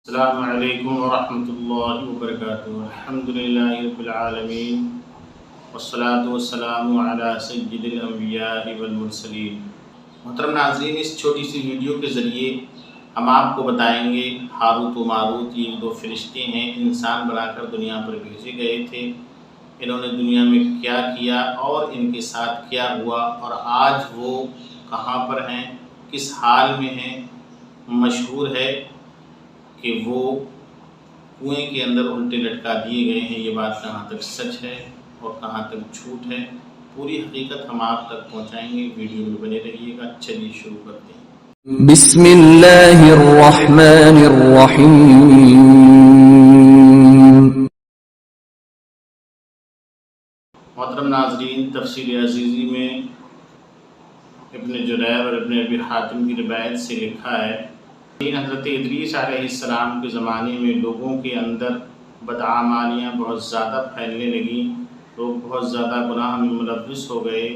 السلام علیکم ورحمۃ اللہ وبرکاتہ۔ الحمدللہ رب العالمین والصلاة والسلام علی سید الانبیاء والمرسلین۔ محترم ناظرین، اس چھوٹی سی ویڈیو کے ذریعے ہم آپ کو بتائیں گے ہاروت و ماروت یہ دو فرشتے ہیں، انسان بنا کر دنیا پر بھیجے گئے تھے۔ انہوں نے دنیا میں کیا کیا اور ان کے ساتھ کیا ہوا، اور آج وہ کہاں پر ہیں، کس حال میں ہیں۔ مشہور ہے کہ وہ کنویں کے اندر الٹے لٹکا دیے گئے ہیں۔ یہ بات کہاں تک سچ ہے اور کہاں تک جھوٹ ہے، پوری حقیقت ہم آپ تک پہنچائیں گے۔ ویڈیو میں بنے رہیے گا۔ چلیے شروع کرتے ہیں۔ بسم اللہ الرحمن الرحیم۔ محترم ناظرین، تفسیر عزیزی میں ابن جریر اور ابن ابی حاتم کی روایت سے لکھا ہے، حضرت ادریس علیہ السلام کے زمانے میں لوگوں کے اندر بدعمالیاں بہت زیادہ پھیلنے لگیں، لوگ بہت زیادہ گناہ میں ملوث ہو گئے،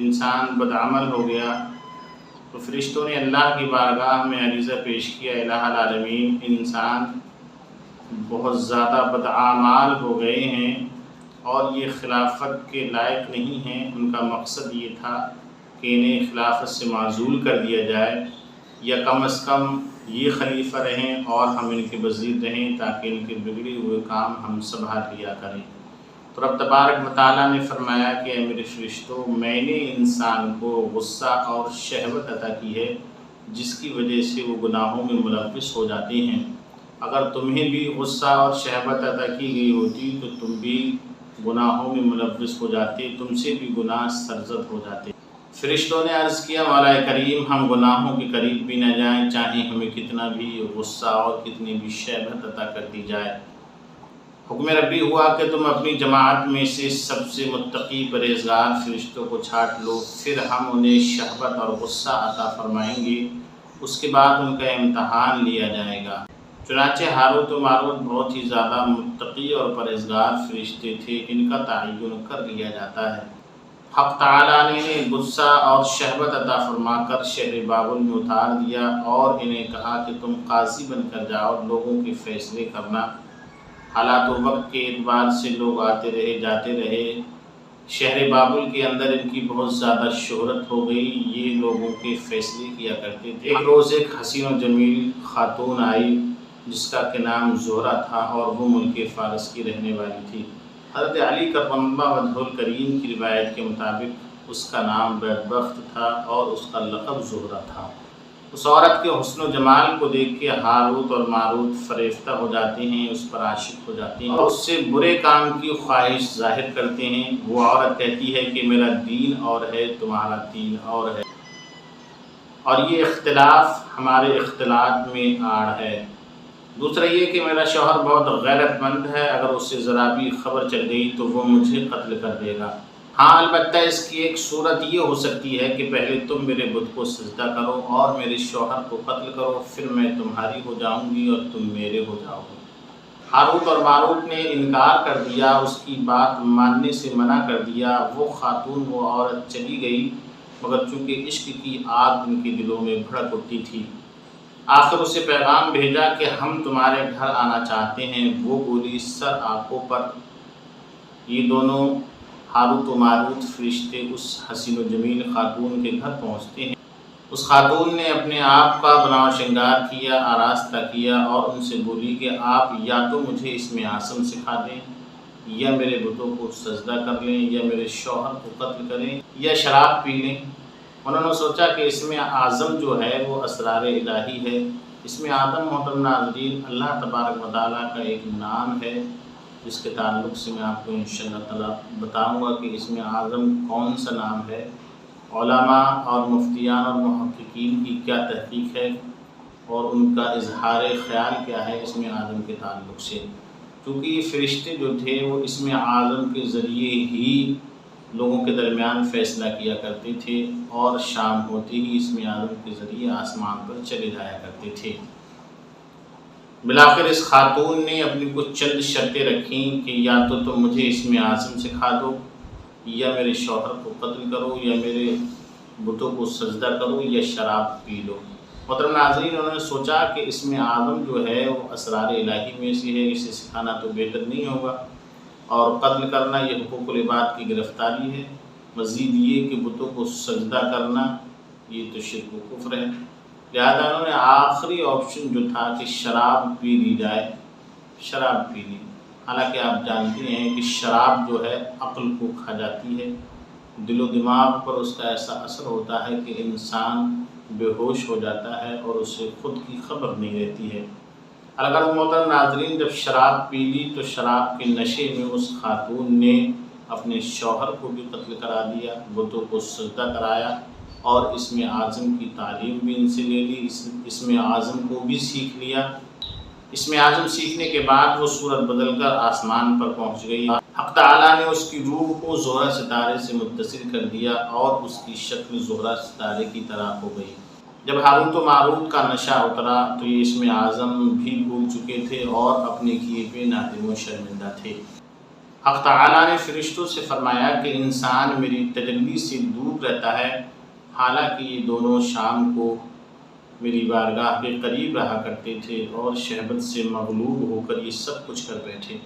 انسان بدعمل ہو گیا۔ تو فرشتوں نے اللہ کی بارگاہ میں عریضہ پیش کیا، الہ العالمین، انسان بہت زیادہ بدعمال ہو گئے ہیں اور یہ خلافت کے لائق نہیں ہیں۔ ان کا مقصد یہ تھا کہ انہیں خلافت سے معزول کر دیا جائے، یا کم از کم یہ خلیفہ رہیں اور ہم ان کے وزیر رہیں، تاکہ ان کے بگڑے ہوئے کام ہم سنبھال لیا کریں۔ تو رب تبارک و تعالیٰ نے فرمایا کہ اے میرے فرشتوں، میں نے انسان کو غصہ اور شہوت عطا کی ہے، جس کی وجہ سے وہ گناہوں میں ملوث ہو جاتے ہیں۔ اگر تمہیں بھی غصہ اور شہوت عطا کی گئی ہوتی تو تم بھی گناہوں میں ملوث ہو جاتے، تم سے بھی گناہ سرزد ہو جاتے۔ فرشتوں نے عرض کیا، مولا کریم، ہم گناہوں کے قریب بھی نہ جائیں، چاہے ہمیں کتنا بھی غصہ اور کتنی بھی شہوت عطا کر دی جائے۔ حکم ربی ہوا کہ تم اپنی جماعت میں سے سب سے متقی پرہیزگار فرشتوں کو چھانٹ لو، پھر ہم انہیں شہوت اور غصہ عطا فرمائیں گے، اس کے بعد ان کا امتحان لیا جائے گا۔ چنانچہ ہاروت و ماروت بہت ہی زیادہ متقی اور پرہیزگار فرشتے تھے، ان کا تعین کر لیا جاتا ہے۔ حق تعالیٰ نے انہیں غصہ اور شہوت عطا فرما کر شہر بابل میں اتار دیا اور انہیں کہا کہ تم قاضی بن کر جاؤ، لوگوں کے فیصلے کرنا۔ حالات و وقت کے اعتبار سے لوگ آتے رہے جاتے رہے، شہر بابل کے اندر ان کی بہت زیادہ شہرت ہو گئی، یہ لوگوں کے فیصلے کیا کرتے تھے۔ ایک روز ایک حسین و جمیل خاتون آئی جس کا کہ نام زہرہ تھا، اور وہ ملک فارس کی رہنے والی تھی۔ حضرت علی کرم اللہ وجہہ الکریم کی روایت کے مطابق اس کا نام بدبخت تھا اور اس کا لقب زہرہ تھا۔ اس عورت کے حسن و جمال کو دیکھ کے ہاروت اور ماروت فریفتہ ہو جاتے ہیں، اس پر عاشق ہو جاتے ہیں اور اس سے برے کام کی خواہش ظاہر کرتے ہیں۔ وہ عورت کہتی ہے کہ میرا دین اور ہے، تمہارا دین اور ہے، اور یہ اختلاف ہمارے اختلاط میں آڑ ہے۔ دوسرا یہ کہ میرا شوہر بہت غیرت مند ہے، اگر اسے ذرا بھی خبر چل گئی تو وہ مجھے قتل کر دے گا۔ ہاں، البتہ اس کی ایک صورت یہ ہو سکتی ہے کہ پہلے تم میرے بت کو سجدہ کرو اور میرے شوہر کو قتل کرو، پھر میں تمہاری ہو جاؤں گی اور تم میرے ہو جاؤ گے۔ ہاروت اور ماروت نے انکار کر دیا، اس کی بات ماننے سے منع کر دیا۔ وہ خاتون، وہ عورت چلی گئی، مگر چونکہ عشق کی آگ ان کے دلوں میں بھڑک اٹھی تھی، آخر اسے پیغام بھیجا کہ ہم تمہارے گھر آنا چاہتے ہیں۔ وہ بولی، سر آنکھوں پر۔ یہ دونوں ہاروت و ماروت فرشتے اس حسین و جمیل خاتون کے گھر پہنچتے ہیں۔ اس خاتون نے اپنے آپ کا بنا و شنگار کیا، آراستہ کیا، اور ان سے بولی کہ آپ یا تو مجھے اسم اعظم سکھا دیں، یا میرے بتوں کو سجدہ کر لیں، یا میرے شوہر کو قتل کریں، یا شراب پی لیں۔ انہوں نے سوچا کہ اسم اعظم جو ہے وہ اسرار الہی ہے۔ اسم اعظم، محترم ناظرین، اللہ تبارک و تعالیٰ کا ایک نام ہے، جس کے تعلق سے میں آپ کو انشاءاللہ تعالیٰ بتاؤں گا کہ اسم اعظم کون سا نام ہے، علماء اور مفتیان اور محققین کی کیا تحقیق ہے اور ان کا اظہار خیال کیا ہے اسم اعظم کے تعلق سے۔ کیونکہ یہ فرشتے جو تھے وہ اسم اعظم کے ذریعے ہی لوگوں کے درمیان فیصلہ کیا کرتے تھے، اور شام ہوتے ہی اسم اعظم کے ذریعے آسمان پر چلے جایا کرتے تھے۔ بلاخر اس خاتون نے اپنی کچھ چند شرطیں رکھیں کہ یا تو تم مجھے اسم اعظم سکھا دو، یا میرے شوہر کو قتل کرو، یا میرے بتوں کو سجدہ کرو، یا شراب پی لو۔ محترم ناظرین، انہوں نے سوچا کہ اسم اعظم جو ہے وہ اسرار الہی میں سے ہے، اسے سکھانا تو بہتر نہیں ہوگا۔ اور قتل کرنا یہ حقوق العباد کی گرفتاری ہے۔ مزید یہ کہ بتوں کو سجدہ کرنا یہ تو شرک و کفر ہے۔ لہذا انہوں نے آخری آپشن جو تھا کہ شراب پی لی جائے، شراب پی لی۔ حالانکہ آپ جانتے ہیں کہ شراب جو ہے عقل کو کھا جاتی ہے، دل و دماغ پر اس کا ایسا اثر ہوتا ہے کہ انسان بے ہوش ہو جاتا ہے اور اسے خود کی خبر نہیں رہتی ہے۔ البتہ محترم ناظرین، جب شراب پی لی تو شراب کے نشے میں اس خاتون نے اپنے شوہر کو بھی قتل کرا دیا، بتوں کو سجدہ کرایا اور اسم اعظم کی تعلیم بھی ان سے لے لی، اسم اعظم کو بھی سیکھ لیا۔ اسم اعظم سیکھنے کے بعد وہ صورت بدل کر آسمان پر پہنچ گئی۔ حق تعالیٰ نے اس کی روح کو زہرہ ستارے سے متصل کر دیا اور اس کی شکل زہرہ ستارے کی طرح ہو گئی۔ جب ہاروت و ماروت کا نشہ اترا تو یہ اسم اعظم بھی بھول چکے تھے اور اپنے کیے پہ نادم و شرمندہ تھے۔ حق تعالیٰ نے فرشتوں سے فرمایا کہ انسان میری تجلی سے دور رہتا ہے، حالانکہ یہ دونوں شام کو میری بارگاہ کے قریب رہا کرتے تھے اور شہوت سے مغلوب ہو کر یہ سب کچھ کر بیٹھے،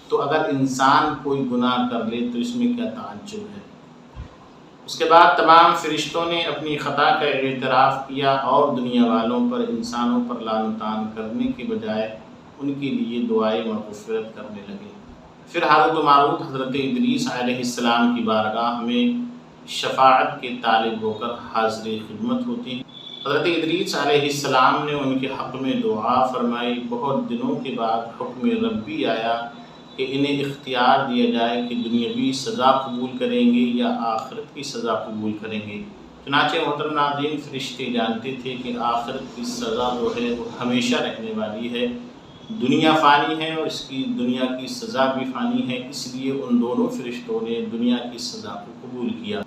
تو اگر انسان کوئی گناہ کر لے تو اس میں کیا تعجب ہے۔ اس کے بعد تمام فرشتوں نے اپنی خطا کا اعتراف کیا اور دنیا والوں پر، انسانوں پر لعن و طعن کرنے کے بجائے ان کے لیے دعائے مغفرت کرنے لگے۔ پھر ہاروت و ماروت حضرت ادریس علیہ السلام کی بارگاہ میں شفاعت کے طالب ہو کر حاضر خدمت ہوتی ہیں۔ حضرت ادریس علیہ السلام نے ان کے حق میں دعا فرمائی۔ بہت دنوں کے بعد حکم ربی آیا کہ انہیں اختیار دیا جائے کہ دنیاوی سزا قبول کریں گے یا آخرت کی سزا قبول کریں گے۔ چنانچہ محترم ناظرین، فرشتے جانتے تھے کہ آخرت کی سزا جو ہے وہ ہمیشہ رہنے والی ہے، دنیا فانی ہے اور اس کی دنیا کی سزا بھی فانی ہے، اس لیے ان دونوں فرشتوں نے دنیا کی سزا کو قبول کیا۔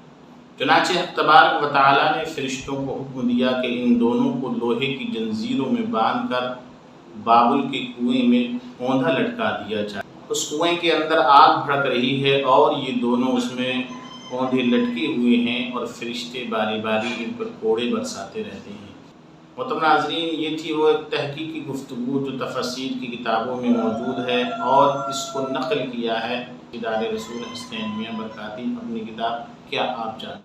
چنانچہ حق تبارک و تعالیٰ نے فرشتوں کو حکم دیا کہ ان دونوں کو لوہے کی جنزیروں میں باندھ کر بابل کے کنویں میں اوندھا لٹکا دیا جائے۔ اس کنویں کے اندر آگ بھڑک رہی ہے اور یہ دونوں اس میں اوندھے لٹکے ہوئے ہیں اور فرشتے باری باری ان پر کوڑے برساتے رہتے ہیں۔ محترم ناظرین، یہ تھی وہ ایک تحقیقی گفتگو جو تفاسیر کی کتابوں میں موجود ہے اور اس کو نقل کیا ہے ادارے رسول حسنین میاں برکاتی اپنی کتاب کیا آپ جانتے ہیں۔